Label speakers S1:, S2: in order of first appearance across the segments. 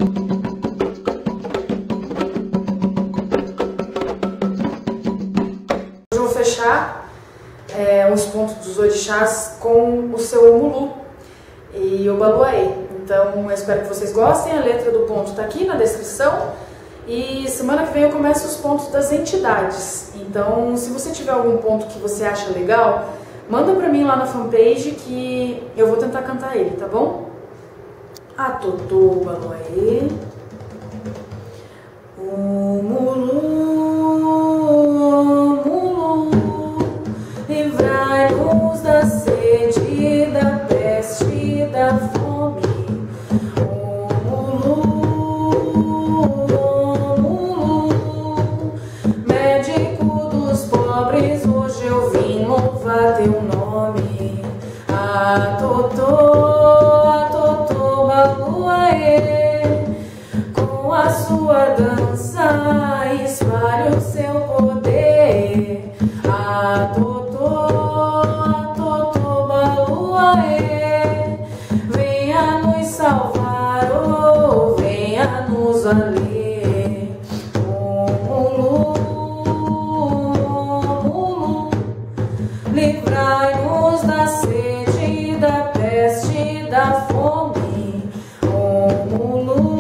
S1: Hoje eu vou fechar os pontos dos orixás com o seu Mulu e o Baluaê. Então eu espero que vocês gostem. A letra do ponto está aqui na descrição. E semana que vem eu começo os pontos das entidades. Então, se você tiver algum ponto que você acha legal, manda pra mim lá na fanpage que eu vou tentar cantar ele, tá bom? Atotô, Baluaê, o Mulu, livrai-nos da sede, da peste, da fome. Hoje eu vim louvar teu nome. Atotô, Baluaê, com a sua dança espalhe o seu poder. Atotô, Baluaê, venha nos salvar, oh, venha nos valer. Livrai-nos da sede, da peste, da fome. Oh, Mulu,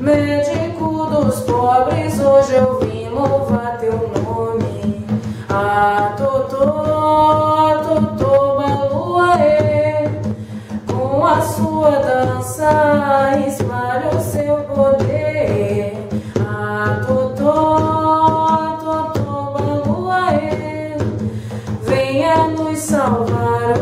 S1: médico dos pobres, hoje eu vim louvar teu nome. Atotô, Baluaê, com a sua dança espalha o seu poder. Atotô, Baluaê, venha nos salvar.